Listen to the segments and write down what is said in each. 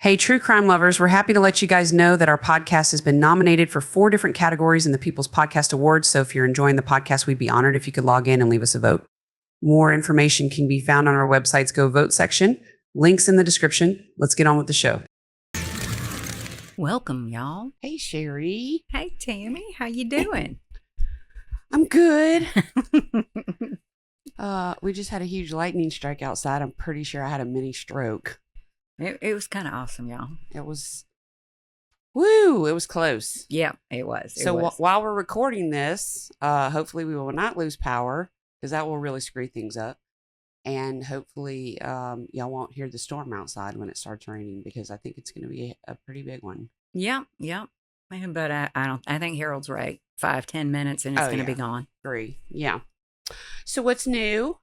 Hey, true crime lovers, we're happy to let you guys know that our podcast has been nominated for 4 different categories in the People's Podcast Awards. So if you're enjoying the podcast, we'd be honored if you could log in and leave us a vote. More information can be found on our website's Go Vote section. Links in the description. Let's get on with the show. Welcome, y'all. Hey, Sherri. Hey, Tammy. How you doing? I'm good. We just had a huge lightning strike outside. I'm pretty sure I had a mini stroke. It was kind of awesome, y'all. It was, woo, it was close. Yeah, it was. While we're recording this, hopefully we will not lose power because that will really screw things up. And hopefully y'all won't hear the storm outside when it starts raining because I think it's going to be a pretty big one. Yeah. But I think Harold's right. 5-10 minutes and it's going to be gone. Agree. Yeah. So what's new?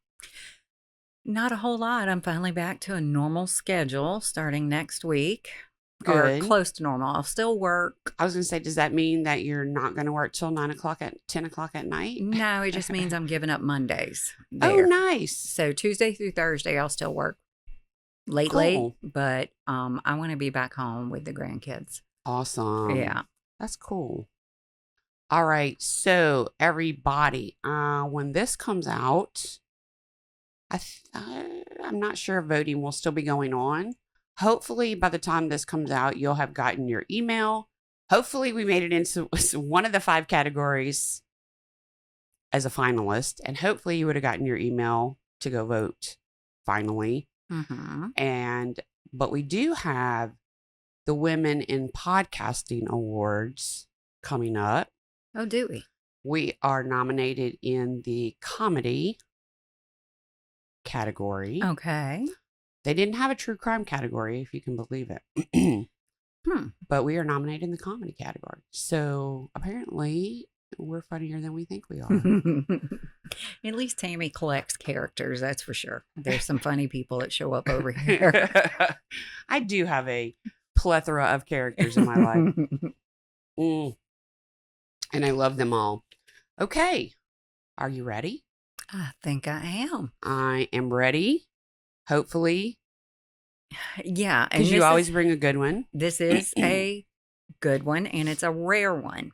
Not a whole lot. I'm finally back to a normal schedule starting next week. Good. Or close to normal. I'll still work. I was going to say, does that mean that you're not going to work till 10 o'clock at night? No, it just means I'm giving up Mondays. Oh, nice. So Tuesday through Thursday, I'll still work late, but I want to be back home with the grandkids. Awesome. Yeah. That's cool. All right. So everybody, when this comes out, I'm not sure if voting will still be going on. Hopefully, by the time this comes out, you'll have gotten your email. Hopefully, we made it into one of the 5 categories as a finalist. And hopefully, you would have gotten your email to go vote finally. Mm-hmm. But we do have the Women in Podcasting Awards coming up. Oh, do we? We are nominated in the comedy category. Okay. They didn't have a true crime category, if you can believe it. But we are nominated in the comedy category. So apparently we're funnier than we think we are. At least Tammy collects characters, that's for sure. There's some funny people that show up over here. I do have a plethora of characters in my life. And I love them all. Okay. Are you ready? I think I am. I am ready. Hopefully. Yeah. Because you always bring a good one. This is a good one, and it's a rare one.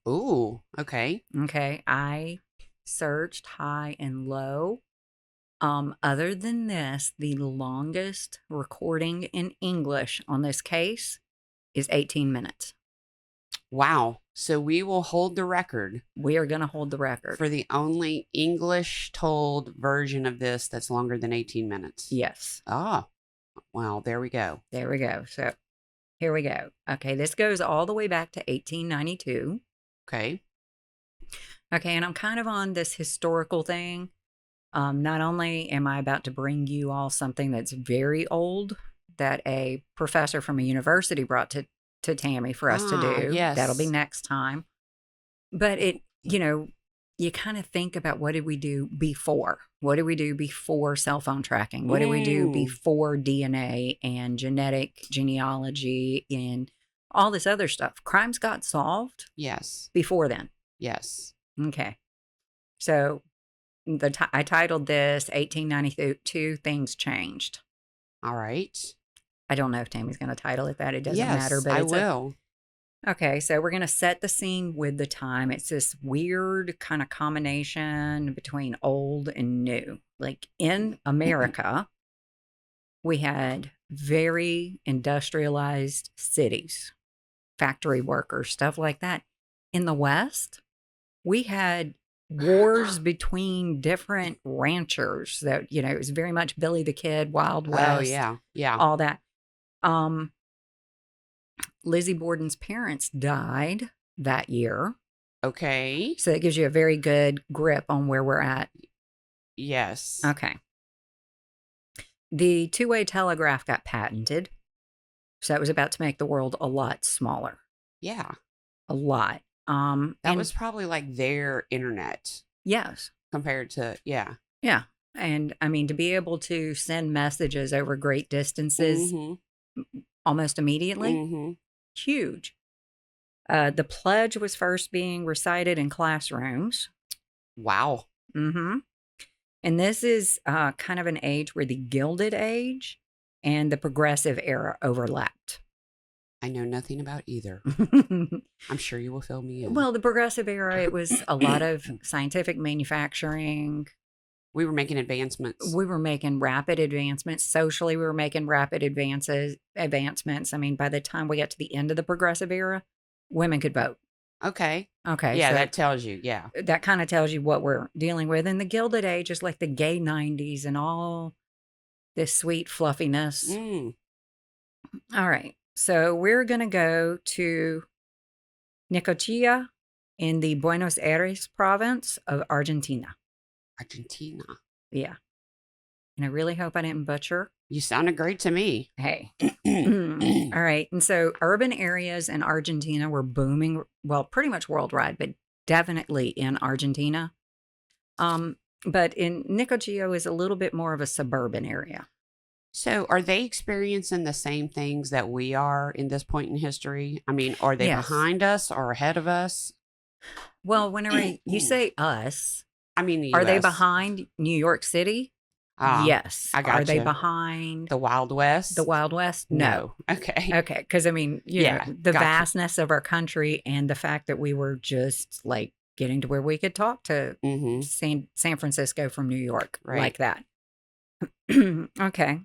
Ooh, okay. Okay. I searched high and low. Other than this, the longest recording in English on this case is 18 minutes. Wow. So we will hold the record. We are going to hold the record. For the only English told version of this that's longer than 18 minutes. Yes. Oh, well, there we go. There we go. So here we go. Okay. This goes all the way back to 1892. Okay. Okay. And I'm kind of on this historical thing. Not only am I about to bring you all something that's very old that a professor from a university brought to Tammy for us to do. Yes. That'll be next time. But you kind of think about what did we do before? What did we do before cell phone tracking? What did we do before DNA and genetic genealogy and all this other stuff? Crimes got solved? Yes. Before then? Yes. Okay. So I titled this 1892 Things Changed. All right. I don't know if Tammy's going to title it that. It doesn't matter. But I will. Okay, so we're going to set the scene with the time. It's this weird kind of combination between old and new. Like in America, we had very industrialized cities, factory workers, stuff like that. In the West, we had wars between different ranchers that, it was very much Billy the Kid, Wild West. Oh, yeah. Yeah. All that. Lizzie Borden's parents died that year. Okay. So that gives you a very good grip on where we're at. Yes. Okay. The two-way telegraph got patented. So that was about to make the world a lot smaller. Yeah. A lot. That was probably like their internet. Yes. Compared to, yeah. Yeah. And I mean, to be able to send messages over great distances almost immediately, huge. The pledge was first being recited in classrooms. Wow. And this is kind of an age where the Gilded Age and the Progressive era overlapped. I know nothing about either. I'm sure you will fill me in. Well, the Progressive era, it was a lot of scientific manufacturing. We were making advancements. We were making rapid advancements. Socially, we were making rapid advancements. I mean, by the time we got to the end of the Progressive era, women could vote. Okay. Okay. Yeah, so that tells you. Yeah. that kind of tells you what we're dealing with. And the Gilded Age is like the gay 90s and all this sweet fluffiness. Mm. All right. So we're going to go to Nicosia in the Buenos Aires province of Argentina. Argentina. Yeah. And I really hope I didn't butcher. You sounded great to me. Hey. All right. And so urban areas in Argentina were booming, well, pretty much worldwide, but definitely in Argentina. But in Nicosia is a little bit more of a suburban area. So are they experiencing the same things that we are in this point in history? I mean, are they Yes. behind us or ahead of us? Well, whenever you say us, I mean, the are they US. behind New York City? Yes. I Are they gotcha. behind The Wild West? the Wild West? No. Okay. Okay. Because I mean, you Yeah, know, the gotcha. vastness of our country and the fact that we were just like getting to where we could talk to Mm-hmm. San Francisco from New York, Right. like that. Okay.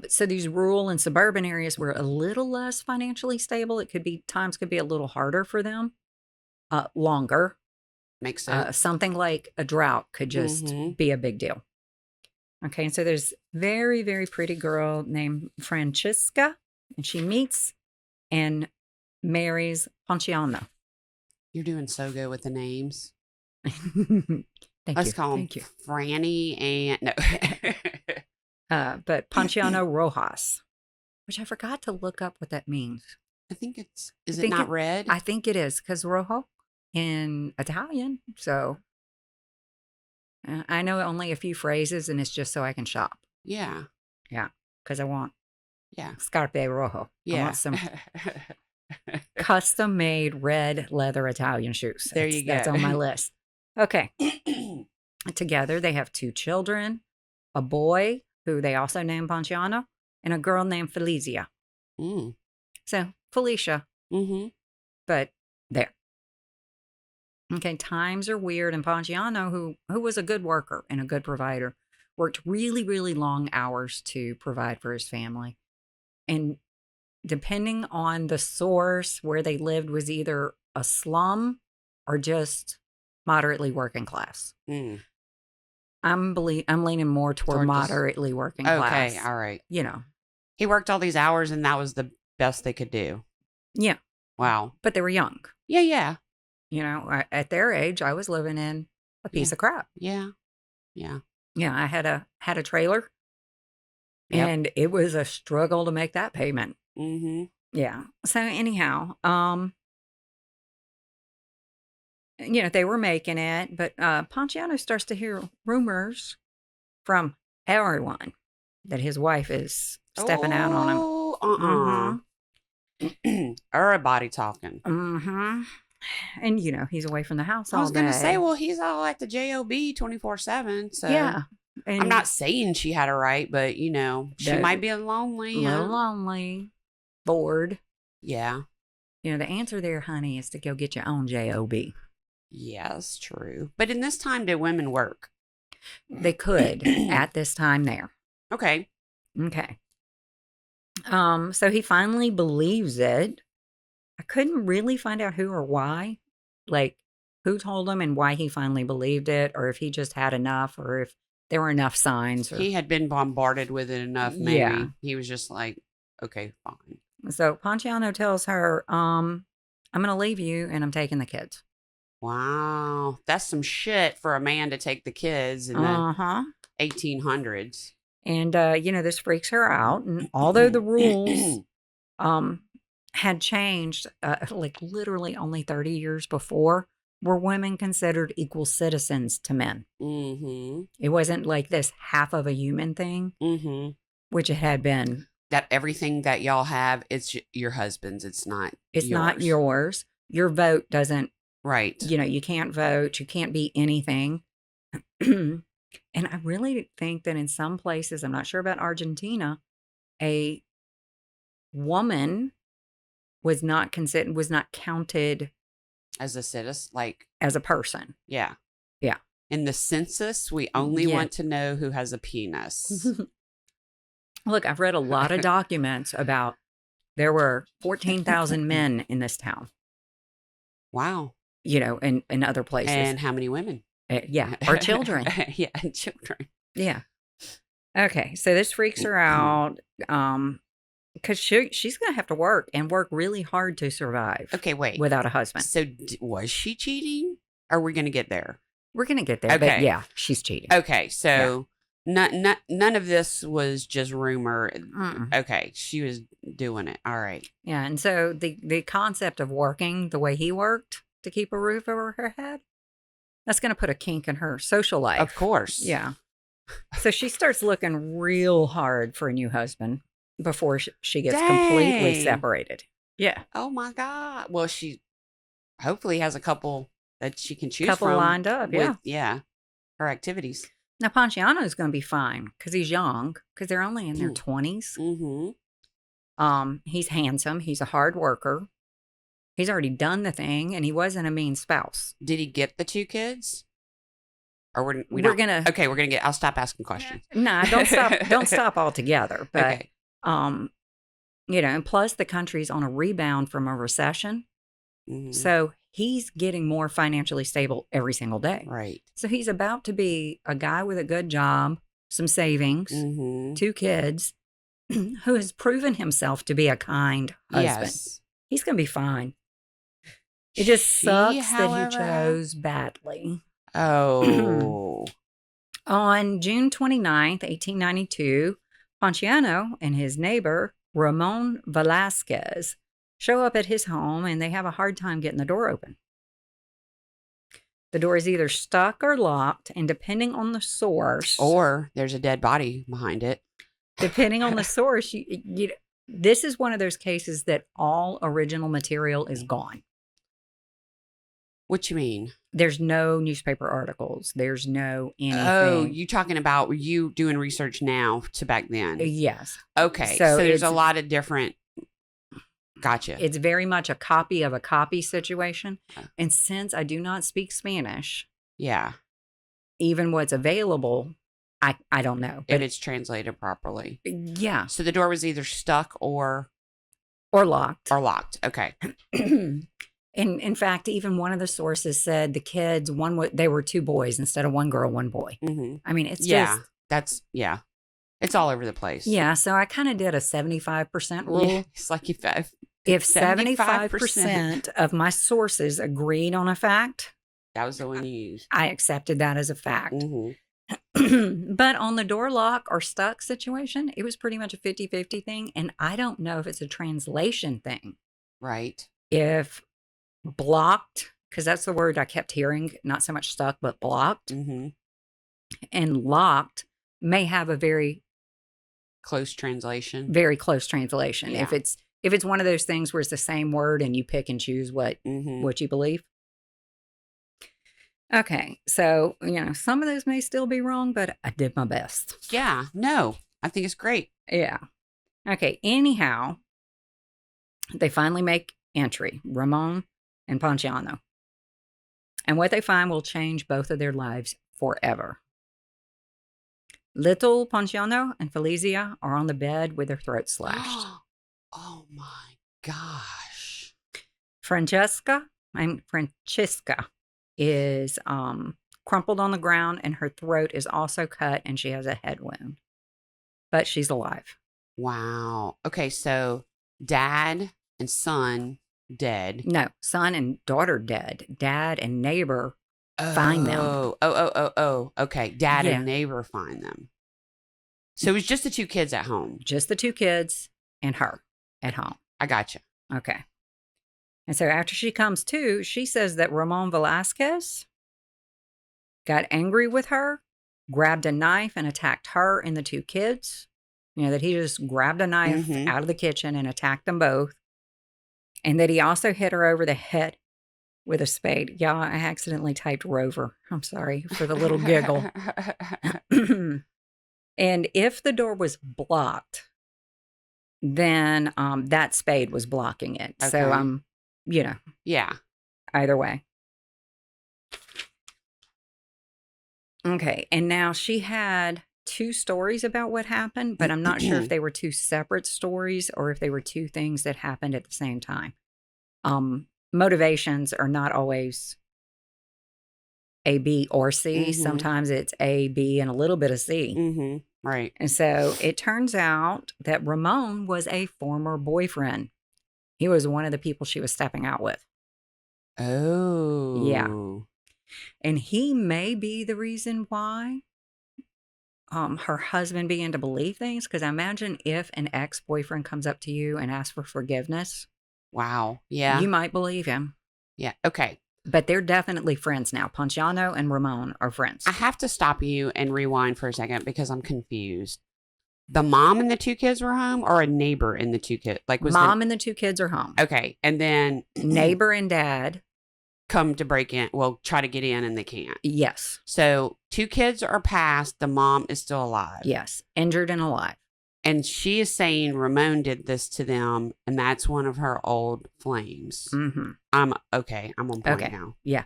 So these rural and suburban areas were a little less financially stable. Times could be a little harder for them, longer. Makes sense. Something like a drought could just Mhm. be a big deal. Okay, and so there's very, very pretty girl named Francesca, and she meets and marries Ponciano. You're doing so good with the names. Thank Let's you. call them Thank you. Franny and no. But Ponciano Rojas, which I forgot to look up what that means. I think it's. Is I it think not red? I think it is because Rojo in Italian. So I know only a few phrases, and it's just so I can shop. Yeah. Yeah, because I want Yeah. Scarpe Rojo. I Yeah. want some custom-made red leather Italian shoes. There you That's go. on my list. Okay. Together, they have 2 children, a boy who they also named Ponciano, and a girl named Felicia. Mm. So Felicia, Mm-hmm. but there. Okay, times are weird, and Ponciano, who was a good worker and a good provider, worked really, really long hours to provide for his family. And depending on the source where they lived was either a slum or just moderately working class. Mm. I'm leaning more toward Toward just- moderately working class. Okay. All right. You know. He worked all these hours, and that was the best they could do. Yeah. Wow. But they were young. Yeah. Yeah. You know, at their age, I was living in a piece Yeah. of crap. Yeah. Yeah. Yeah, I had a trailer, Yep. and it was a struggle to make that payment. Mm-hmm. Yeah. So anyhow, you know, they were making it, but Ponciano starts to hear rumors from everyone that his wife is stepping out on him. Oh, Everybody talking. Mm-hmm. And you know, he's away from the house all I was gonna day. say, well, he's all at the job 24/7. So yeah. And I'm not saying she had a right, but you know, she That- might be lonely. a little lonely, bored. Yeah. You know, the answer there, honey, is to go get your own job. Yes, true. But in this time, did women work? They could at this time there. Okay. Okay. So he finally believes it. I couldn't really find out who or why, like who told him and why he finally believed it, or if he just had enough, or if there were enough signs. Or, He had been bombarded with it enough. Maybe Yeah. he was just like, okay, fine. So Ponciano tells her, I'm going to leave you and I'm taking the kids. Wow, that's some shit for a man to take the kids in the Uh-huh. 1800s. And, you know, this freaks her out. And although the rules had changed, like literally only 30 years before, were women considered equal citizens to men. Mm-hmm. It wasn't like this half of a human thing, Mm-hmm. which it had been. That everything that y'all have, it's your husband's. It's not. It's not yours. Your vote doesn't, Right. you know, you can't vote. You can't be anything. And I really think that in some places, I'm not sure about Argentina, a woman was not counted As a citizen, like, as a person. yeah. Yeah. In the census, we only Yeah. want to know who has a penis. Look, I've read a lot of documents about there were 14,000 men in this town, Wow. in other places. And how many women? Yeah, or children. Yeah, and children. Yeah. Okay, so this freaks her out because she's going to have to work and work really hard to survive. Okay, wait. Without a husband. So was she cheating? Or are we going to get there? We're going to get there. But Okay. yeah, she's cheating. Okay, so none of this was just rumor. Okay, she was doing it. All right. Yeah, and so the concept of working the way he worked to keep a roof over her head, that's going to put a kink in her social life. Of course. Yeah. So she starts looking real hard for a new husband before she gets completely Dang. separated. Yeah. Oh my God. Well, she hopefully has a couple that she can choose Couple from. lined up, Yeah. Her activities. Now, Ponciano is going to be fine because he's young, because they're only in their 20s. Mm-hmm. He's handsome. He's a hard worker. He's already done the thing, and he wasn't a mean spouse. Did he get the 2 kids? Or we're gonna. Okay, we're gonna get. I'll stop asking questions. No, don't stop. Don't stop altogether. But Okay. and plus the country's on a rebound from a recession, Mhm. so he's getting more financially stable every single day. Right. So he's about to be a guy with a good job, some savings, Mm-hmm. 2 kids, who has proven himself to be a kind husband. Yes. He's going to be fine. It just She, sucks that however- he chose badly. Oh. On June 29th, 1892, Ponciano and his neighbor, Ramon Velasquez, show up at his home and they have a hard time getting the door open. The door is either stuck or locked, and depending on the source, Or there's a dead body behind it. depending on the source, this is one of those cases that all original material is gone. What you mean? There's no newspaper articles. There's no anything. Oh, you talking about you doing research now to back then? Yes. Okay. So So there's a it's- lot of different. Gotcha. It's very much a copy of a copy situation. Oh. And since I do not speak Spanish, Yeah. even what's available, I don't know. If it's translated properly. Yeah. So the door was either stuck or Or locked. locked. Okay. In fact, even one of the sources said the kids, they were 2 boys instead of 1 girl, 1 boy. Mm-hmm. I mean, it's Yeah. just. It's all over the place. Yeah. So I kind of did a 75% rule. Yeah, it's like If 75% 75% of my sources agreed on a fact, that was the one you used. I accepted that as a fact. Mm-hmm. But on the door lock or stuck situation, it was pretty much a 50-50 thing. And I don't know if it's a translation thing. Right. If blocked, because that's the word I kept hearing, not so much stuck, but blocked, Mm-hmm. and locked may have a very, Close translation. very close translation. Yeah. If it's one of those things where it's the same word and you pick and choose what Mm-hmm. you believe. Okay, so some of those may still be wrong, but I did my best. Yeah. No, I think it's great. Yeah. Okay. Anyhow, they finally make entry, Ramon and Ponciano. And what they find will change both of their lives forever. Little Ponciano and Felicia are on the bed with their throats slashed. Oh my gosh. Francesca is crumpled on the ground, and her throat is also cut, and she has a head wound. But she's alive. Wow. Okay, so dad and son dead. No, son and daughter dead. Dad and neighbor find them. Oh. Okay. Dad Yeah. and neighbor find them. So it was just the 2 kids at home. Just the 2 kids and her at home. I gotcha. Okay. And so after she comes to, she says that Ramon Velasquez got angry with her, grabbed a knife and attacked her and the 2 kids. That he just grabbed a knife Mhm. out of the kitchen and attacked them both. And that he also hit her over the head with a spade. Yeah, I accidentally typed rover. I'm sorry for the little giggle. And if the door was blocked, then that spade was blocking it. So Okay. Yeah. either way. Okay. And now she had two stories about what happened, but I'm not sure if they were two separate stories or if they were two things that happened at the same time. Motivations are not always A, B, or C. Sometimes it's A, B, and a little bit of C. Right. And so it turns out that Ramon was a former boyfriend. He was one of the people she was stepping out with. Oh. Yeah. And he may be the reason why her husband began to believe things. Because I imagine if an ex-boyfriend comes up to you and asks for forgiveness, Wow. Yeah. you might believe him. Yeah. Okay. But they're definitely friends now. Ponciano and Ramon are friends. I have to stop you and rewind for a second because I'm confused. The mom and the two kids were home, or a neighbor and the two kids? Like, was Mom and the two kids are home. Okay. And then Neighbor and dad come to break in. Well, try to get in and they can't. Yes. So two kids are passed. The mom is still alive. Yes. Injured and alive. And she is saying Ramon did this to them, and that's one of her old flames. I'm okay. I'm on point now. Yeah.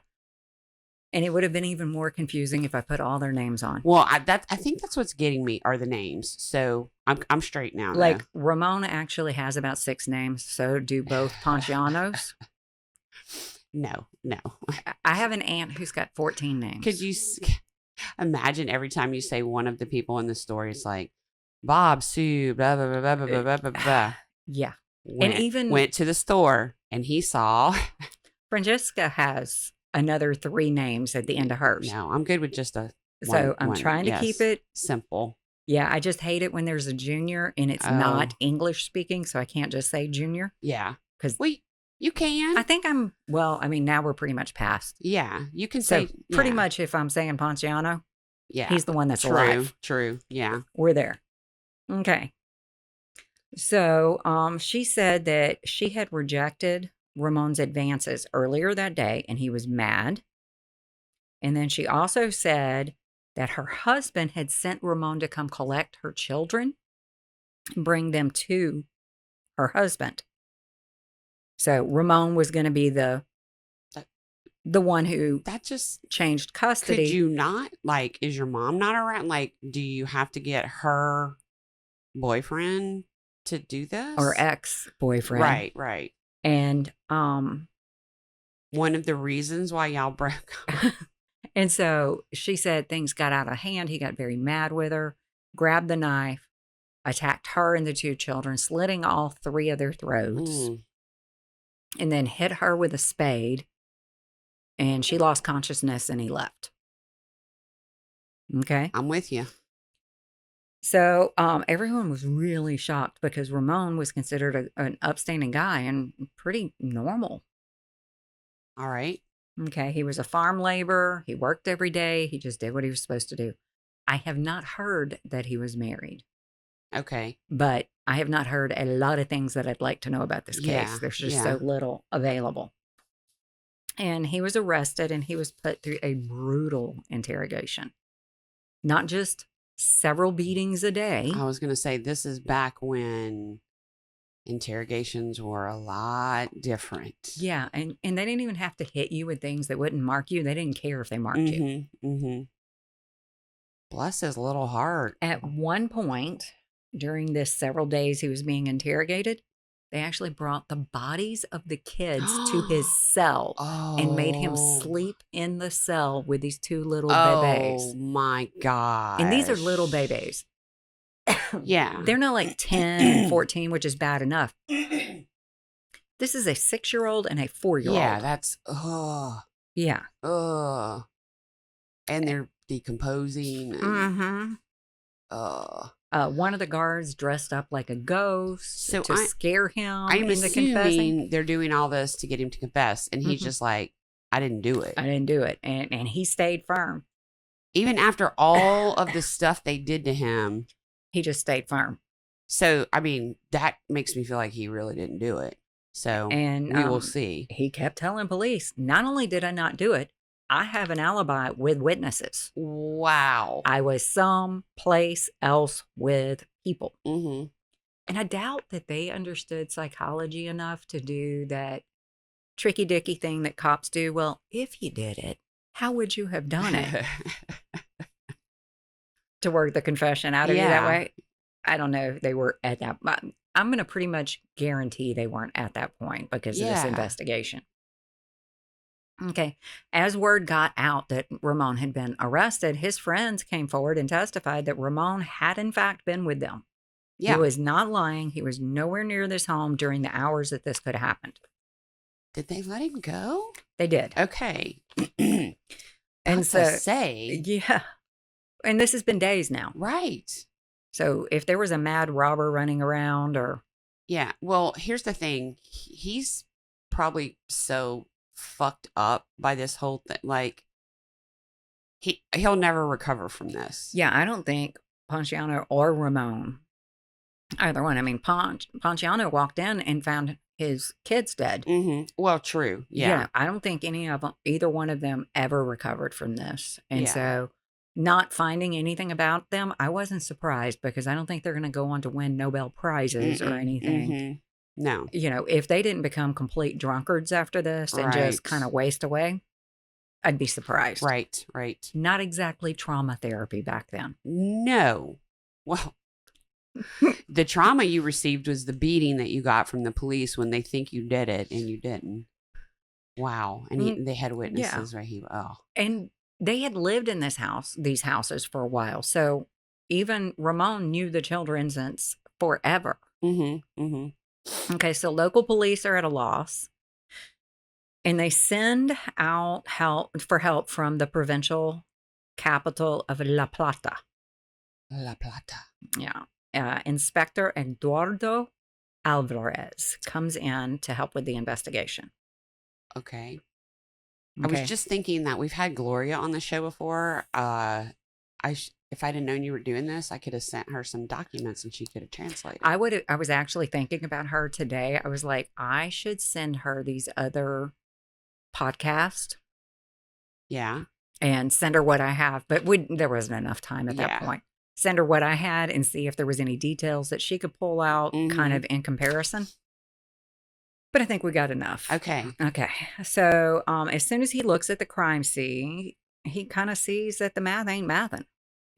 And it would have been even more confusing if I put all their names on. Well, I think that's what's getting me are the names. So I'm straight now. Like Ramon actually has about 6 names. So do both Poncianos. No. I have an aunt who's got 14 names. Could you imagine every time you say one of the people in the story, it's like Bob, Sue, blah, blah, blah, blah, blah, blah, blah, blah. Yeah. And even went to the store and he saw. Francesca has another 3 names at the end of hers. No, I'm good with just a So I'm trying to keep it simple. Yeah, I just hate it when there's a junior and it's not English speaking, so I can't just say junior. Yeah. Because you can. I think now we're pretty much past. Yeah, you can So say. pretty much if I'm saying Ponciano, yeah, he's the one that's alive. True. Yeah. We're there. Okay. So she said that she had rejected Ramon's advances earlier that day and he was mad. And then she also said that her husband had sent Ramon to come collect her children and bring them to her husband. So Ramon was going to be the one who that just changed custody. Could you not, like, is your mom not around? Like, do you have to get her boyfriend to do this? Or ex-boyfriend. Right. And one of the reasons why y'all broke up. And so she said things got out of hand. He got very mad with her, grabbed the knife, attacked her and the 2 children, slitting all 3 of their throats, and then hit her with a spade. And she lost consciousness and he left. Okay. I'm with you. So everyone was really shocked because Ramon was considered an upstanding guy and pretty normal. All right. Okay. He was a farm laborer. He worked every day. He just did what he was supposed to do. I have not heard that he was married. Okay. But I have not heard a lot of things that I'd like to know about this case. Yeah, There's just so little available. And he was arrested and he was put through a brutal interrogation. Not just several beatings a day. I was going to say, this is back when interrogations were a lot different. Yeah. And they didn't even have to hit you with things that wouldn't mark you. They didn't care if they marked you. Bless his little heart. At one point during this several days he was being interrogated, they actually brought the bodies of the kids to his cell and made him sleep in the cell with these 2 little babies. Oh my God. And these are little babies. Yeah. They're not like 10 and 14, which is bad enough. This is a 6-year-old and a 4-year-old. Yeah, that's, Yeah. And they're decomposing. And, one of the guards dressed up like a ghost to scare him I'm into confessing. assuming they're doing all this to get him to confess. And he's just like, I didn't do it. I didn't do it. And he stayed firm. Even after all of the stuff they did to him. He just stayed firm. So, I mean, that makes me feel like he really didn't do it. So, we will see. He kept telling police, not only did I not do it, I have an alibi with witnesses. Wow. I was someplace else with people. And I doubt that they understood psychology enough to do that tricky dicky thing that cops do. Well, if you did it, how would you have done it to work the confession out of you that Yeah. way? I don't know if they were at that. I'm going to pretty much guarantee they weren't at that point because of this Yeah. investigation. Okay. As word got out that Ramon had been arrested, his friends came forward and testified that Ramon had in fact been with them. He Yeah. was not lying. He was nowhere near this home during the hours that this could have happened. Did they let him go? They did. Okay. And About so, to say. yeah. And this has been days now. Right. So if there was a mad robber running around or. Yeah. Well, here's the thing. He's probably so fucked up by this whole thing. Like, he'll never recover from this. Yeah, I don't think Ponciano or Ramon, either one. I mean, Ponciano walked in and found his kids dead. Mm-hmm. Well, true. Yeah. I don't think any of them, either one of them ever recovered from this. And Yeah. so not finding anything about them, I wasn't surprised because I don't think they're going to go on to win Nobel Prizes or anything. Mm-hmm. No. You know, if they didn't become complete drunkards after this and just Right. kind of waste away, I'd be surprised. Right. Right. Not exactly trauma therapy back then. No. Well, the trauma you received was the beating that you got from the police when they think you did it and you didn't. Wow. And they had witnesses, right? And they had lived in these houses for a while. So even Ramon knew the children since forever. Mm-hmm. Mm-hmm. Okay, so local police are at a loss. And they send out help from the provincial capital of La Plata. La Plata. Yeah. Inspector Eduardo Alvarez comes in to help with the investigation. Okay. I was just thinking that we've had Gloria on the show before. If I'd have known you were doing this, I could have sent her some documents and she could have translated. I was actually thinking about her today. I was like, I should send her these other podcasts. Yeah. And send her what I have. But there wasn't enough time at that point. Send her what I had and see if there was any details that she could pull out kind of in comparison. But I think we got enough. Okay. So as soon as he looks at the crime scene, he kind of sees that the math ain't mathin'.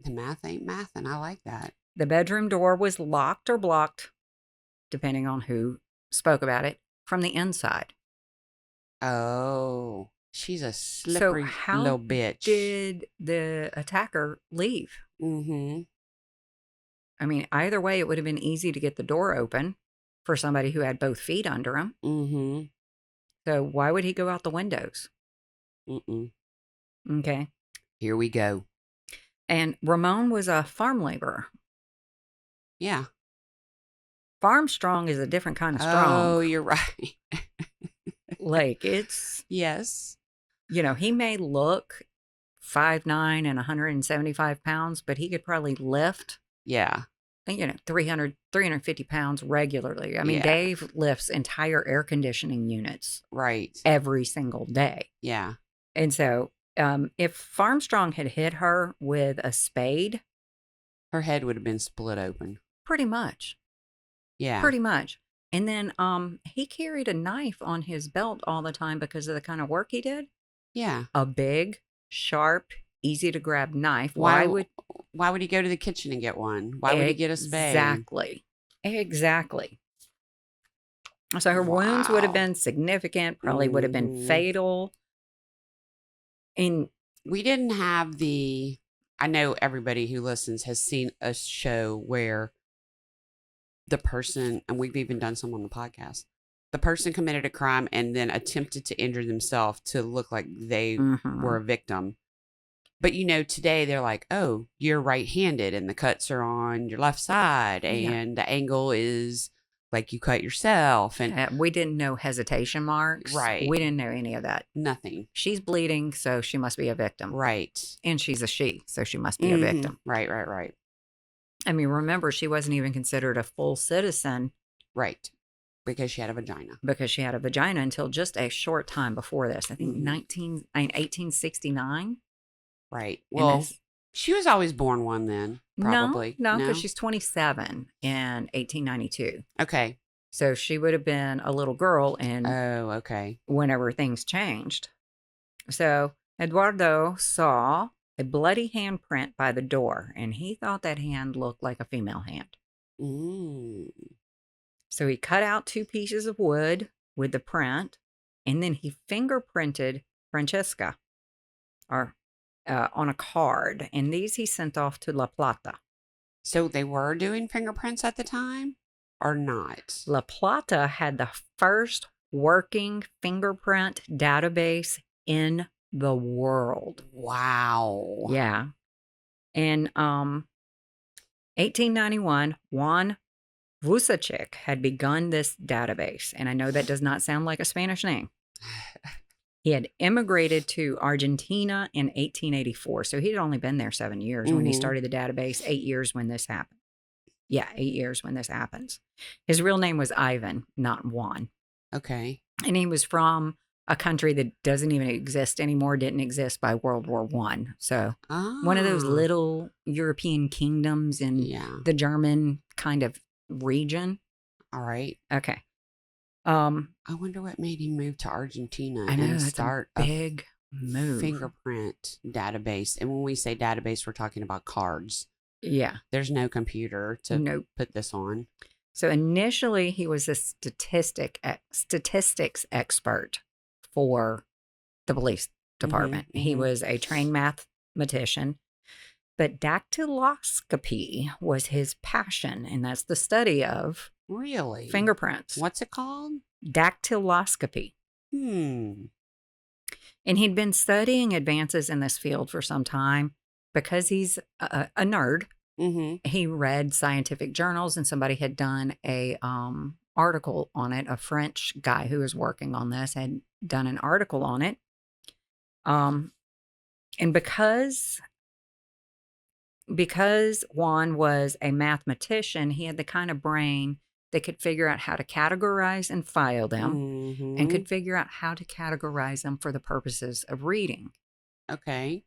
The math ain't mathin'. I like that. The bedroom door was locked or blocked, depending on who spoke about it, from the inside. Oh, she's a slippery little bitch. Did the attacker leave? Mm-hmm. I mean, either way, it would have been easy to get the door open for somebody who had both feet under him. Mm-hmm. So why would he go out the windows? Mm-mm. Okay. Here we go. And Ramon was a farm laborer. Yeah. Farm strong is a different kind of strong. Oh, you're right. Like it's... Yes. You know, he may look 5'9" and 175 pounds, but he could probably lift... Yeah. 350 pounds regularly. I mean, Dave lifts entire air conditioning units. Right. Every single day. Yeah. And so if Farmstrong had hit her with a spade, her head would have been split open. Pretty much. Yeah. Pretty much. And then he carried a knife on his belt all the time because of the kind of work he did. Yeah. A big, sharp, easy to grab knife. Why would he go to the kitchen and get one? Why would he get a spade? Exactly. So her wounds would have been significant, probably would have been fatal. And we didn't have I know everybody who listens has seen a show where the person, and we've even done some on the podcast, the person committed a crime and then attempted to injure themselves to look like they were a victim. But, today they're like, oh, you're right-handed and the cuts are on your left side and the angle is like you cut yourself. And we didn't know hesitation marks. Right. We didn't know any of that. Nothing. She's bleeding, so she must be a victim. Right. And she's a she, so she must be a victim. Right. I mean, remember, she wasn't even considered a full citizen. Right. Because she had a vagina. Until just a short time before this. I think 1869. Right. Well, She was always born one then, probably. No, because she's 27 in 1892. Okay. So she would have been a little girl and Oh, okay. whenever things changed. So Eduardo saw a bloody handprint by the door, and he thought that hand looked like a female hand. Mm. So he cut out 2 pieces of wood with the print, and then he fingerprinted Francesca on a card, and these he sent off to La Plata. So they were doing fingerprints at the time or not? La Plata had the first working fingerprint database in the world. Wow. Yeah. In 1891, Juan Vucecic had begun this database, and I know that does not sound like a Spanish name. He had immigrated to Argentina in 1884, so he had only been there 7 years when he started the database, 8 years when this happened. Yeah, 8 years when this happens. His real name was Ivan, not Juan. Okay. And he was from a country that doesn't even exist anymore, didn't exist by World War I. So one of those little European kingdoms in the German kind of region. All right. Okay. I wonder what made him move to Argentina and start a big move. Fingerprint database. And when we say database, we're talking about cards. Yeah. There's no computer to put this on. So initially, he was a statistics expert for the police department. He was a trained mathematician, but dactyloscopy was his passion, and that's the study of fingerprints. What's it called? Dactyloscopy. And he'd been studying advances in this field for some time because he's a nerd. He read scientific journals, and somebody had done a article on it. A French guy who was working on this had done an article on it. And because Juan was a mathematician, he had the kind of brain that could figure out how to categorize and file them, and could figure out how to categorize them for the purposes of reading. Okay.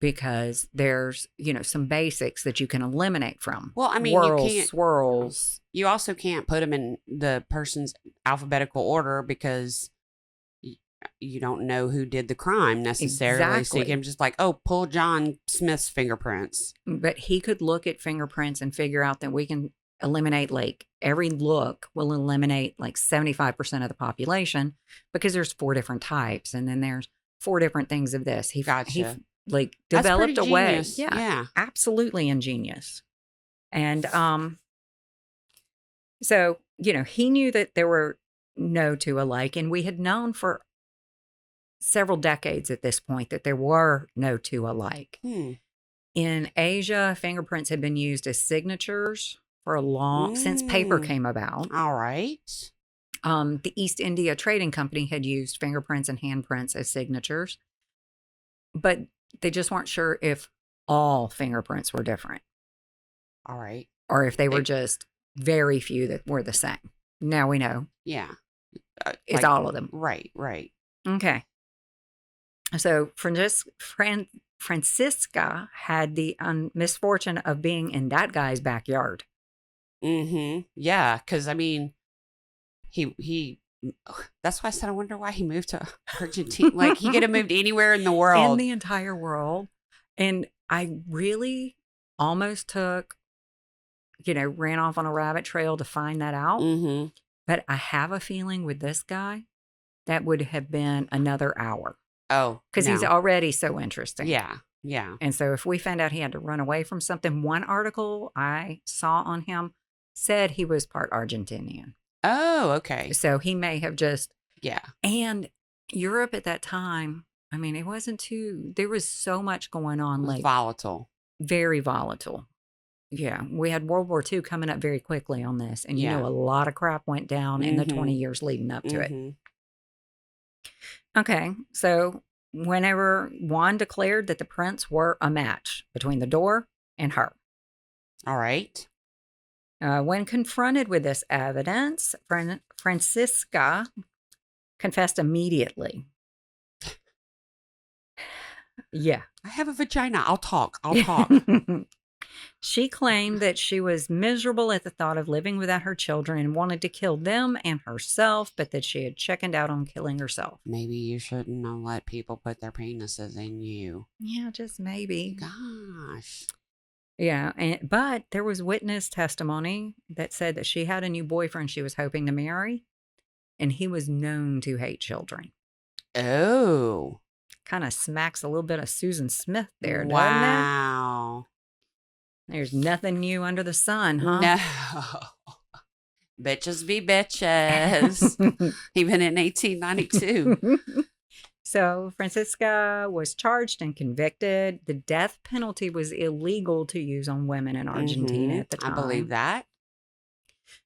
Because there's, some basics that you can eliminate from. Well, I mean, Whirls, you can't, swirls. You also can't put them in the person's alphabetical order because you don't know who did the crime necessarily. Exactly. So you can just pull John Smith's fingerprints. But he could look at fingerprints and figure out that we can eliminate, every look will eliminate 75% of the population, because there's 4 different types, and then there's 4 different things of this. He developed a way. Yeah, absolutely ingenious. And so, he knew that there were no 2 alike, and we had known for several decades at this point that there were no 2 alike. In Asia, fingerprints had been used as signatures for since paper came about. All right. The East India Trading Company had used fingerprints and handprints as signatures, but they just weren't sure if all fingerprints were different. All right. Or if they were just very few that were the same. Now we know. Yeah. It's all of them. Right. Okay. So Francisca had the misfortune of being in that guy's backyard. Yeah, because he that's why I said I wonder why he moved to Argentina. He could have moved anywhere in the world. In the entire world. And I really almost ran off on a rabbit trail to find that out. But I have a feeling with this guy, that would have been another hour. Oh, because he's already so interesting. Yeah. And so if we found out he had to run away from something, one article I saw on him said he was part Argentinian. Oh, okay. So he may have just... Yeah. And Europe at that time, it wasn't there was so much going on. Volatile. Very volatile. Yeah. We had World War II coming up very quickly on this. And, a lot of crap went down in the 20 years leading up to it. Okay. So whenever Juan declared that the prints were a match between the door and her. All right. When confronted with this evidence, Francisca confessed immediately. Yeah. I have a vagina. I'll talk. I'll talk. She claimed that she was miserable at the thought of living without her children and wanted to kill them and herself, but that she had chickened out on killing herself. Maybe you shouldn't have let people put their penises in you. Yeah, just maybe. Gosh. Yeah, but there was witness testimony that said that she had a new boyfriend she was hoping to marry, and he was known to hate children. Oh. Kind of smacks a little bit of Susan Smith there, doesn't it? Wow. There's nothing new under the sun, huh? No. Bitches be bitches. Even in 1892. So Francesca was charged and convicted. The death penalty was illegal to use on women in Argentina at the time. I believe that.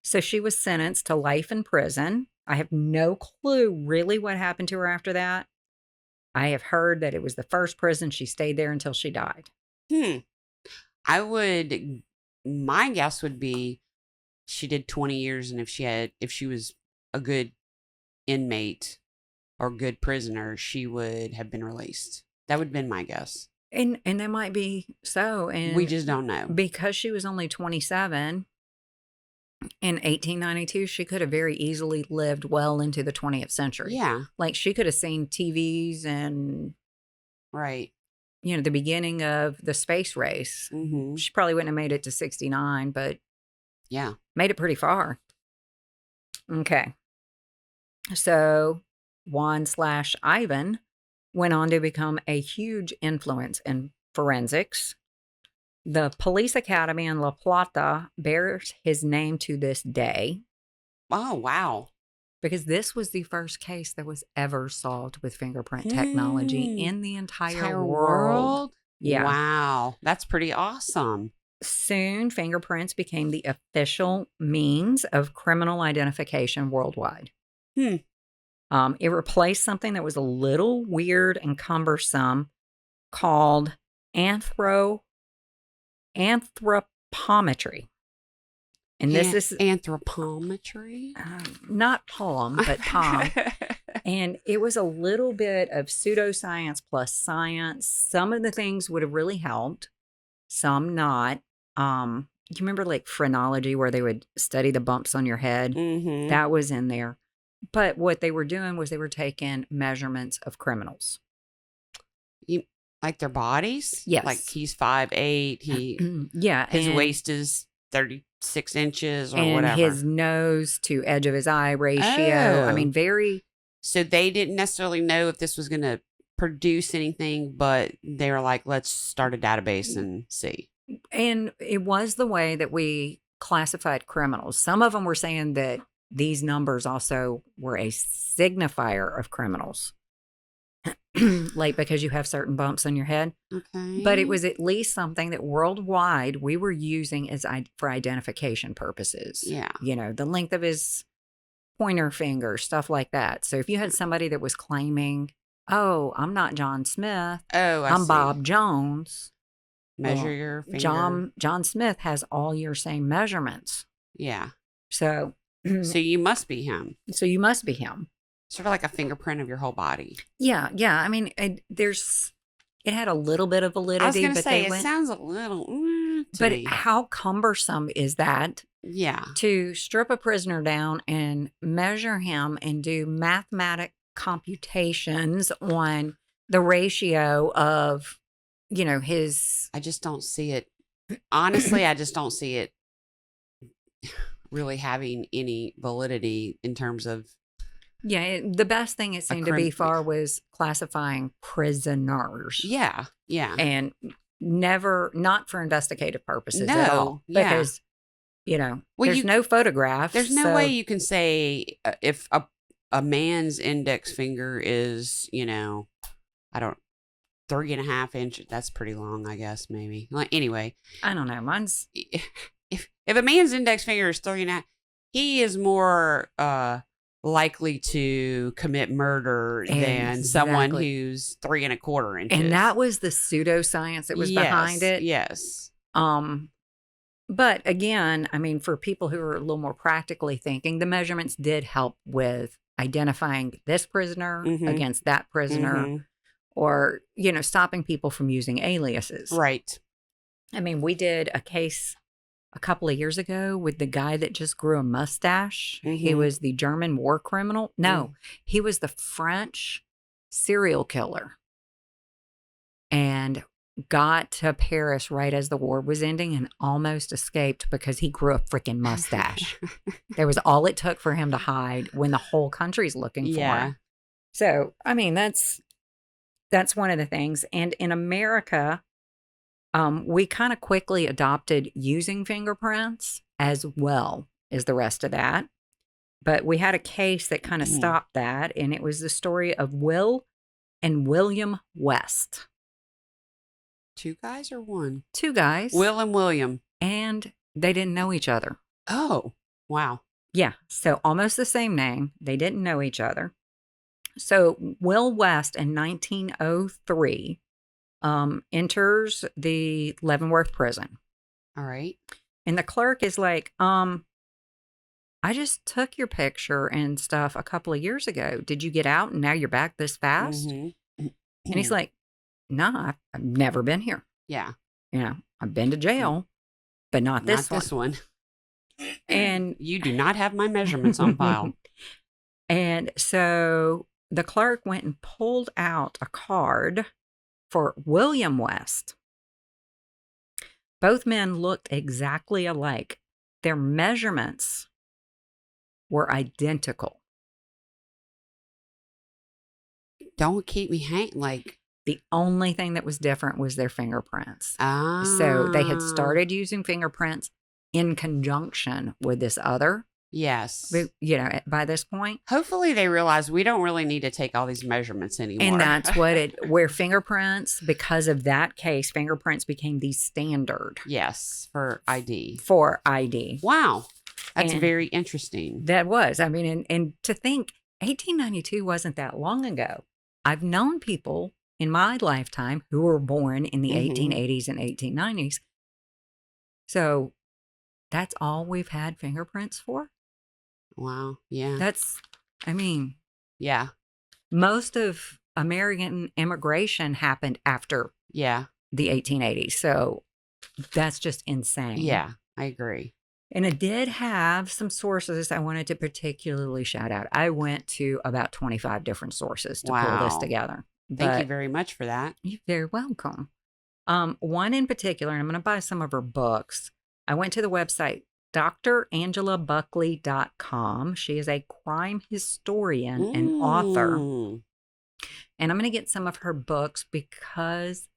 So she was sentenced to life in prison. I have no clue really what happened to her after that. I have heard that it was the first prison she stayed there until she died. My guess would be she did 20 years, and if she was a good inmate or good prisoner, she would have been released. That would have been my guess. And that might be so. And we just don't know. Because she was only 27 in 1892, she could have very easily lived well into the 20th century. Yeah. Like she could have seen TVs and right. You know, the beginning of the space race. Mm-hmm. She probably wouldn't have made it to 69, but yeah, made it pretty far. Okay. So Juan/Ivan went on to become a huge influence in forensics. The police academy in La Plata bears his name to this day. Oh, wow. Because this was the first case that was ever solved with fingerprint technology in the entire world. Yeah. Wow. That's pretty awesome. Soon, fingerprints became the official means of criminal identification worldwide. It replaced something that was a little weird and cumbersome called anthropometry. And this is anthropometry? Not palm, but palm. And it was a little bit of pseudoscience plus science. Some of the things would have really helped, some not. You remember like phrenology where they would study the bumps on your head? Mm-hmm. That was in there. But what they were doing was they were taking measurements of criminals. Like their bodies? Yes. Like he's 5'8". Yeah. His waist is 36 inches or and whatever. His nose to edge of his eye ratio. Oh. I mean, very. So they didn't necessarily know if this was going to produce anything, but they were like, let's start a database and see. And it was the way that we classified criminals. Some of them were saying that these numbers also were a signifier of criminals. Like because you have certain bumps on your head. Okay. But it was at least something that worldwide we were using as for identification purposes. Yeah. You know, the length of his pointer finger, stuff like that. So if you had somebody that was claiming, oh, I'm not John Smith. Oh, I'm Bob Jones. Measure your finger. John Smith has all your same measurements. Yeah. So you must be him. So you must be him. Sort of like a fingerprint of your whole body. Yeah. I mean, it had a little bit of validity. I was going to say, it sounds a little. But how cumbersome is that? Yeah. To strip a prisoner down and measure him and do mathematic computations on the ratio of, you know, his. I just don't see it. Honestly, I just don't see it really having any validity in terms of. Yeah, the best thing it seemed to be for was classifying prisoners. Yeah. And not for investigative purposes at all. Because, you know, there's no photographs. There's no way you can say if a man's index finger is, you know, 3.5 inches. That's pretty long, I guess, maybe. Like, anyway. I don't know. Mine's. If a man's index finger is 3.5, he is more likely to commit murder than someone who's 3.25 inches. And that was the pseudoscience that was behind it. Yes. But again, I mean, for people who are a little more practically thinking, the measurements did help with identifying this prisoner against that prisoner, or, stopping people from using aliases. Right. I mean, we did a case a couple of years ago with the guy that just grew a mustache. He Mhm. was the German war criminal. No, he was the French serial killer, and got to Paris right as the war was ending and almost escaped because he grew a freaking mustache. That was all it took for him to hide when the whole country's looking for him. So, I mean, that's one of the things. And in America, we kind of quickly adopted using fingerprints as well as the rest of that. But we had a case that kind of stopped that, and it was the story of Will and William West. 2 guys or 1? 2 guys. Will and William. And they didn't know each other. Oh, wow. Yeah. So almost the same name. They didn't know each other. So Will West in 1903 enters the Leavenworth prison. All right. And the clerk is like, I just took your picture and stuff a couple of years ago. Did you get out and now you're back this fast? Mm-hmm. And he's like, nah, I've never been here. Yeah. I've been to jail, but not this one. And you do not have my measurements on file. And so the clerk went and pulled out a card for William West. Both men looked exactly alike. Their measurements were identical. Don't keep me hanging. Like, the only thing that was different was their fingerprints. Ah. So they had started using fingerprints in conjunction with this other. Yes. But, by this point. Hopefully they realize we don't really need to take all these measurements anymore. And that's where fingerprints, because of that case, fingerprints became the standard. Yes, for ID. Wow. That's very interesting. That was. I mean, and to think 1892 wasn't that long ago. I've known people in my lifetime who were born in the 1880s and 1890s. So that's all we've had fingerprints for? Wow. Yeah. Yeah. Most of American immigration happened after the 1880s. So that's just insane. Yeah, I agree. And it did have some sources I wanted to particularly shout out. I went to about 25 different sources to pull this together. Thank you very much for that. You're very welcome. One in particular, and I'm going to buy some of her books. I went to the website drangelabuckley.com. She is a crime historian and author. And I'm going to get some of her books because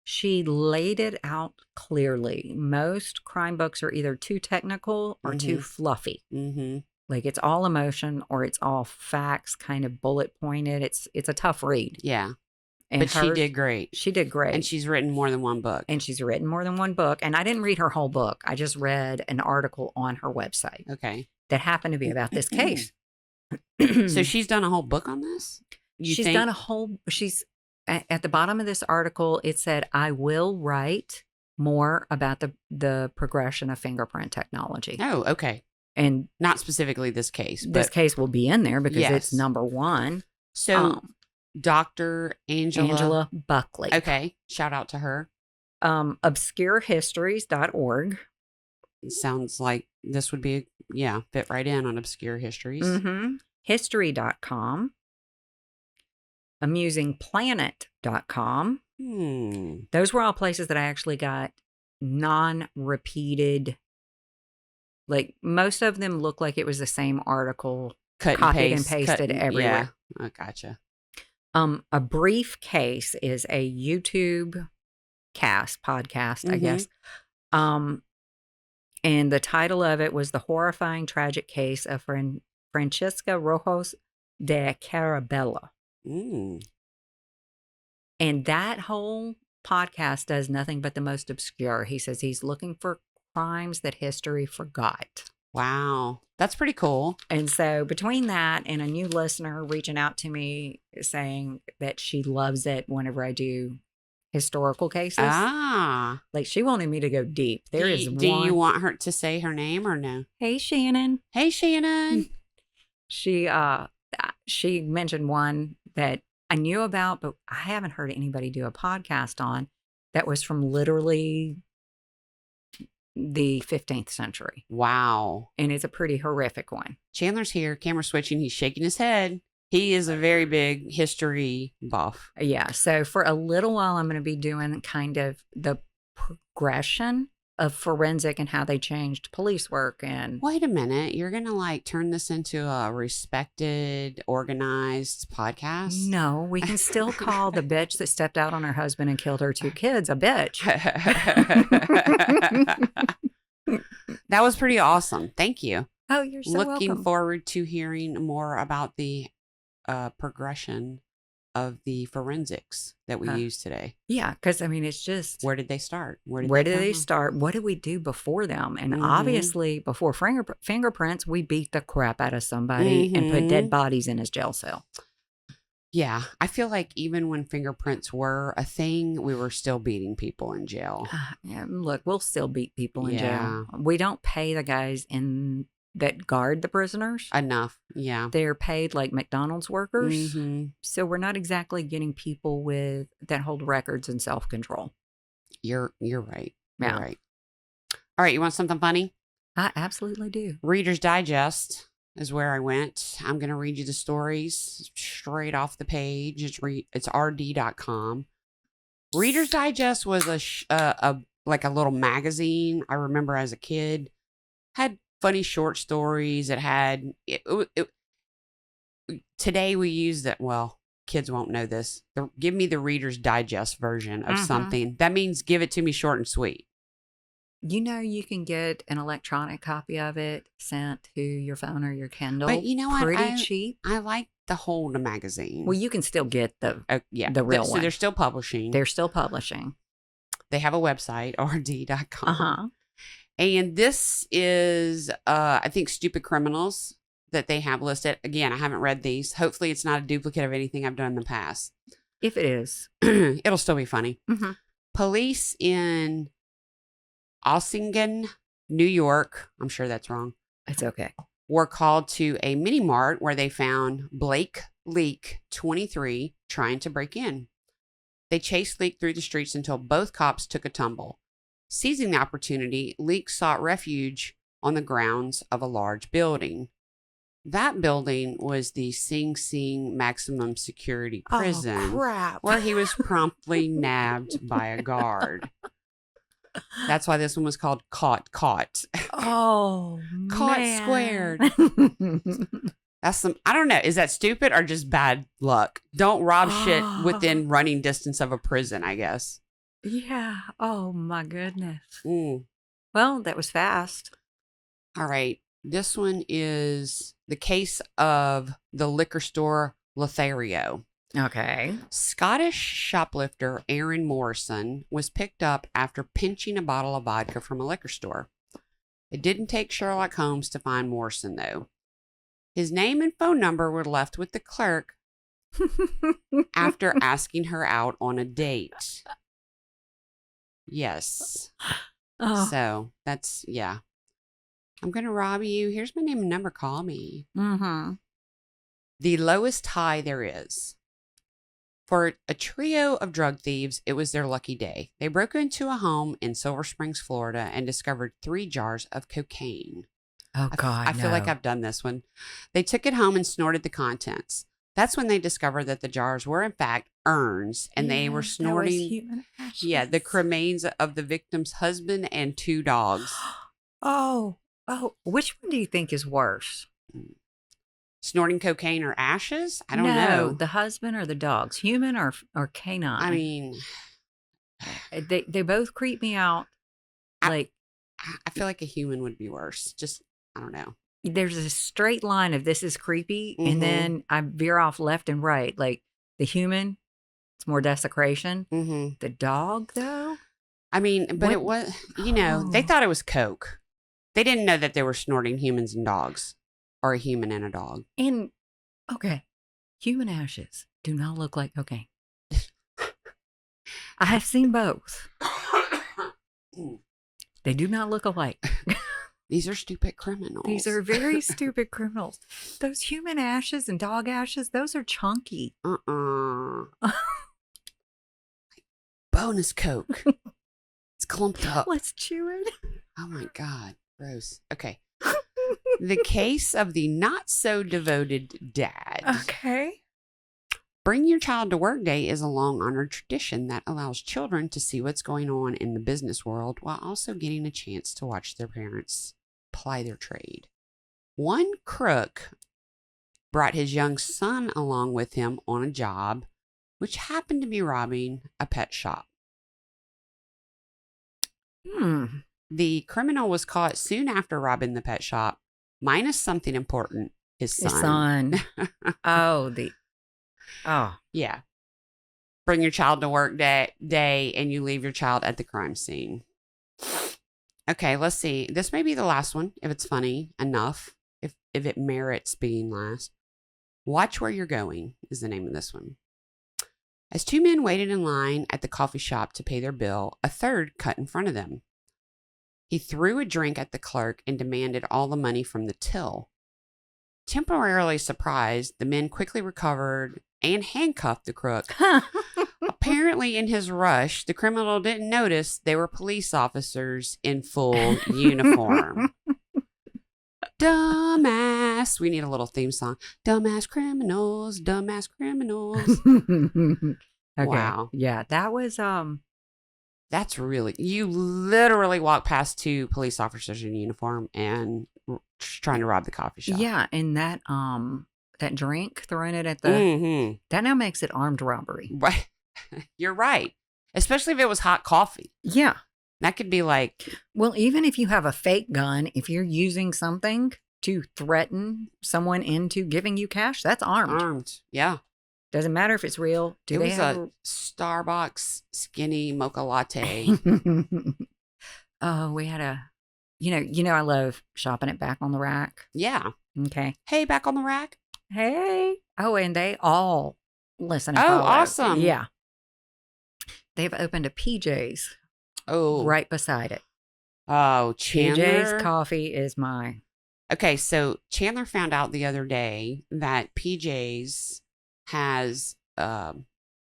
she laid it out clearly. Most crime books are either too technical or too fluffy. Like it's all emotion or it's all facts, kind of bullet pointed. It's a tough read. Yeah. But she did great. She did great. And she's written more than one book. And I didn't read her whole book. I just read an article on her website. Okay. That happened to be about this case. So she's done a whole book on this? She's at the bottom of this article, it said, I will write more about the progression of fingerprint technology. Oh, okay. And not specifically this case. This case will be in there because it's number 1. So Dr. Angela Buckley. Okay. Shout out to her. Obscurehistories.org. Sounds like this would be, fit right in on Obscure Histories. History.com. Amusingplanet.com. Those were all places that I actually got non-repeated. Like most of them look like it was the same article, copied and pasted everywhere. Yeah, I gotcha. A Brief Case is a YouTube podcast, I guess. And the title of it was The Horrifying Tragic Case of Francesca Rojas de Carabella. And that whole podcast does nothing but the most obscure. He says he's looking for crimes that history forgot. Wow. That's pretty cool. And so between that and a new listener reaching out to me saying that she loves it whenever I do historical cases. Like she wanted me to go deep. Do you want her to say her name or no? Hey, Shannon. Hey, Shannon. She mentioned one that I knew about, but I haven't heard anybody do a podcast on that was from literally the 15th century. Wow. And it's a pretty horrific one. Chandler's here, camera switching. He's shaking his head. He is a very big history buff. Yeah. So for a little while, I'm going to be doing kind of the progression of forensic and how they changed police work. And wait a minute, you're going to like turn this into a respected, organized podcast? no, we can still call the bitch that stepped out on her husband and killed her 2 kids a bitch. That was pretty awesome. Thank you. Oh, you're so Looking welcome. forward to hearing more about the progression of the forensics that we used today. Yeah, because I mean, it's just Where did they start? where did come they from? start? What did we do before them? And Mhm. obviously, before fingerprints, we beat the crap out of somebody and put dead bodies in his jail cell. Yeah, I feel like even when fingerprints were a thing, we were still beating people in jail. Yeah, look, we'll still beat people in Yeah. jail. We don't pay the guys that guard the prisoners. Enough. Yeah. They're paid like McDonald's workers. Mhm. So we're not exactly getting people that hold records and self-control. You're right. Yeah. You're right. All right, you want something funny? I absolutely do. Reader's Digest is where I went. I'm going to read you the stories straight off the page. It's rd.com. Reader's Digest was like a little magazine. I remember as a kid, had funny short stories. It had today we use that. Well, kids won't know this. Give me the Reader's Digest version of something. That means give it to me short and sweet. You know, you can get an electronic copy of it sent to your phone or your Kindle. But you know what? Pretty cheap. I like the whole magazine. Well, you can still get the real So one. they're still publishing. They're still publishing. They have a website, rd.com. Uh-huh. And this is, I think, Stupid Criminals that they have listed. Again, I haven't read these. Hopefully, it's not a duplicate of anything I've done in the past. If it is. It'll still be funny. Mm-hmm. Police in Ossingen, New York, I'm sure that's wrong, It's okay. were called to a mini mart where they found Blake Leak, 23, trying to break in. They chased Leak through the streets until both cops took a tumble. Seizing the opportunity, Leak sought refuge on the grounds of a large building. That building was the Sing Sing Maximum Security Prison, Oh, crap. where he was promptly nabbed by a guard. That's why this one was called Caught. Oh, Caught man. squared. That's I don't know. Is that stupid or just bad luck? Don't rob shit within running distance of a prison, I guess. Yeah. Oh, my goodness. Mm. Well, that was fast. All right. This one is the case of the liquor store Lothario. Okay. Scottish shoplifter Aaron Morrison was picked up after pinching a bottle of vodka from a liquor store. It didn't take Sherlock Holmes to find Morrison, though. His name and phone number were left with the clerk after asking her out on a date. Yes. Oh. So that's, yeah. I'm going to rob you. Here's my name and number. Call me. Mm-hmm. The lowest high there is. For a trio of drug thieves, it was their lucky day. They broke into a home in Silver Springs, Florida, and discovered 3 jars of cocaine. Oh, God. I feel like I've done this one. They took it home and snorted the contents. That's when they discovered that the jars were, in fact, urns, and they were snorting the cremains of the victim's husband and 2 dogs. Oh, which one do you think is worse? Snorting cocaine or ashes? I don't No, know. the husband or the dogs, human or canine? I mean, they both creep me out. I feel like a human would be worse. Just, I don't know. There's a straight line of this is creepy, Mhm. and then I veer off left and right. Like the human, it's more desecration. Mm-hmm. The dog, though? I mean, but What- it was, they Oh. thought it was coke. They didn't know that they were snorting humans and dogs, or a human and a dog. And, okay, human ashes do not look like cocaine. I have seen both. They do not look alike. These are stupid criminals. These are very stupid criminals. Those human ashes and dog ashes, those are chunky. Bonus Coke. It's clumped up. Let's chew it. Oh my God. Gross. Okay. The case of the not so devoted dad. Okay. Bring Your Child to Work Day is a long honored tradition that allows children to see what's going on in the business world while also getting a chance to watch their parents ply their trade. One crook brought his young son along with him on a job, which happened to be robbing a pet shop. The criminal was caught soon after robbing the pet shop, minus something important, his son. Oh. Yeah. Bring your child to work day and you leave your child at the crime scene. Okay, let's see. This may be the last one, if it's funny enough, if it merits being last. Watch Where You're Going is the name of this one. As two men waited in line at the coffee shop to pay their bill, a third cut in front of them. He threw a drink at the clerk and demanded all the money from the till. Temporarily surprised, the men quickly recovered and handcuffed the crook. Apparently, in his rush, the criminal didn't notice they were police officers in full uniform. Dumbass. We need a little theme song. Dumbass criminals, dumbass criminals. Okay. Wow. Yeah, that was That's really, you literally walk past two police officers in uniform and trying to rob the coffee shop. Yeah, and that drink, throwing it at the that now makes it armed robbery. Right. You're right. Especially if it was hot coffee. Yeah. That could be like, well, even if you have a fake gun, if you're using something to threaten someone into giving you cash, that's armed. Yeah. Doesn't matter if it's real. It was a Starbucks skinny mocha latte. Oh, we had I love shopping at Back on the Rack. Yeah. Okay. Hey, Back on the Rack. Hey. Oh, and they all listen. Oh, awesome. Yeah. They've opened a PJ's. Oh. Right beside it. Oh, Chandler. PJ's coffee is mine. Okay, so Chandler found out the other day that PJ's has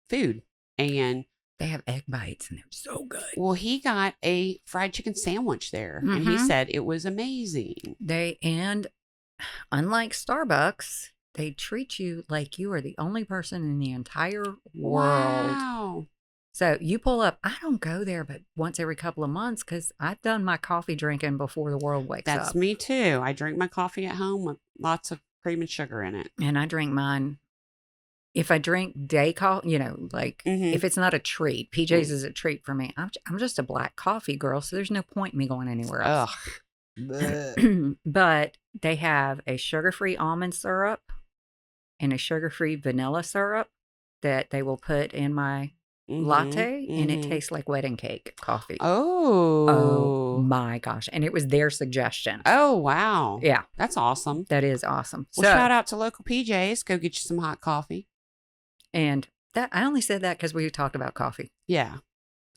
food, and they have egg bites and they're so good. Well, he got a fried chicken sandwich there, and he said it was amazing. And unlike Starbucks, they treat you like you are the only person in the entire world. Wow. So you pull up. I don't go there but once every couple of months because I've done my coffee drinking before the world wakes up. That's me too. I drink my coffee at home with lots of cream and sugar in it. And I drink mine. If I drink day coffee, if it's not a treat, PJ's is a treat for me. I'm just a black coffee girl, so there's no point in me going anywhere else. But they have a sugar-free almond syrup and a sugar-free vanilla syrup that they will put in my latte, and it tastes like wedding cake coffee. Oh my gosh. And it was their suggestion. Oh, wow. Yeah. That's awesome. That is awesome. Well, shout out to local PJs. Go get you some hot coffee. And that I only said that because we talked about coffee. Yeah.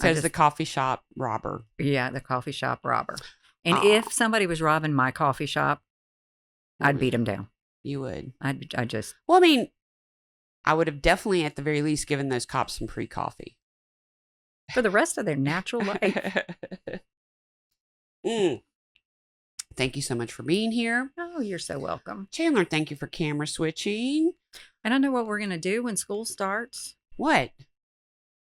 Says the coffie shop robber. Yeah, the coffee shop robber. And if somebody was robbing my coffee shop, I'd beat them down. You would. Well, I mean, I would have definitely, at the very least, given those cops some free coffee. For the rest of their natural life. Thank you so much for being here. Oh, you're so welcome. Chandler, thank you for camera switching. And I know what we're going to do when school starts. What?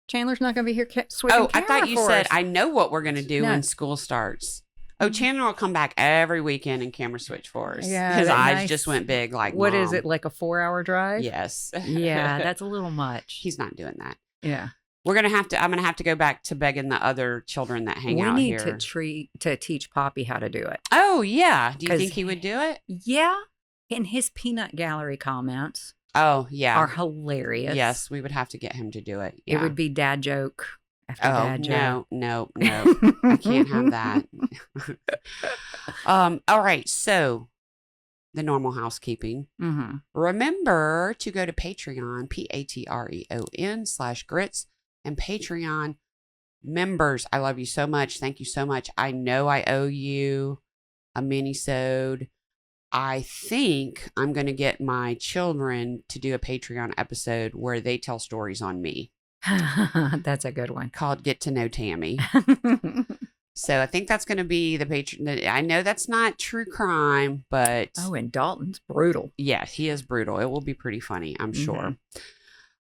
Chandler's not going to be here switching camera. I thought you said, I know what we're going to do when school starts. Oh, Chandler will come back every weekend and camera switch for us. Yeah, his eyes just went big like, what Mom. Is it, like a 4-hour drive? Yes. Yeah, that's a little much. He's not doing that. Yeah. I'm going to have to go back to begging the other children that hang out here. We need to teach Poppy how to do it. Oh, yeah. Do you think he would do it? Yeah. And his peanut gallery comments. Oh, yeah. Are hilarious. Yes, we would have to get him to do it. Yeah. It would be dad joke after dad joke. No. I can't have that. All right. So the normal housekeeping. Remember to go to Patreon, Patreon/grits, and Patreon members. I love you so much. Thank you so much. I know I owe you a mini-sode. I think I'm going to get my children to do a Patreon episode where they tell stories on me. That's a good one. Called Get to Know Tammy. So I think that's going to be the Patreon. I know that's not true crime, but... Oh, and Dalton's brutal. Yeah, he is brutal. It will be pretty funny, I'm sure.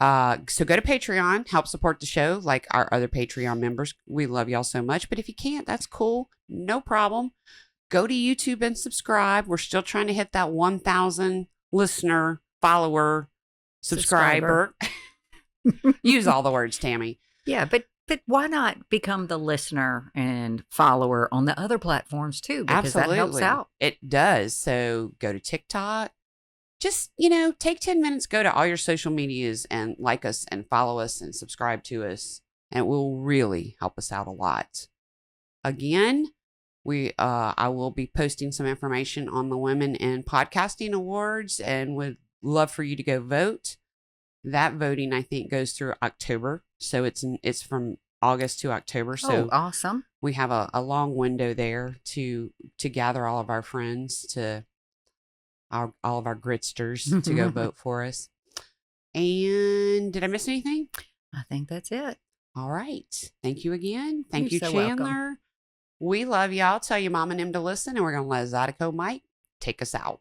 Mm-hmm. So go to Patreon, help support the show like our other Patreon members. We love y'all so much. But if you can't, that's cool. No problem. Go to YouTube and subscribe. We're still trying to hit that 1,000 listener, follower, subscriber. Use all the words, Tammy. Yeah, but why not become the listener and follower on the other platforms too? Because Absolutely. that helps out. It does. So go to TikTok. Just, take 10 minutes, go to all your social medias and like us and follow us and subscribe to us. And it will really help us out a lot. Again, I will be posting some information on the Women in Podcasting Awards and would love for you to go vote. That voting, I think, goes through October. So it's from August to October. So awesome. We have a long window there to gather all of our friends, all of our gritsters to go vote for us. And did I miss anything? I think that's it. All right. Thank you again. Thank you, so Chandler. welcome. We love y'all. Tell your mom and him to listen, and we're going to let Zydeco Mike take us out.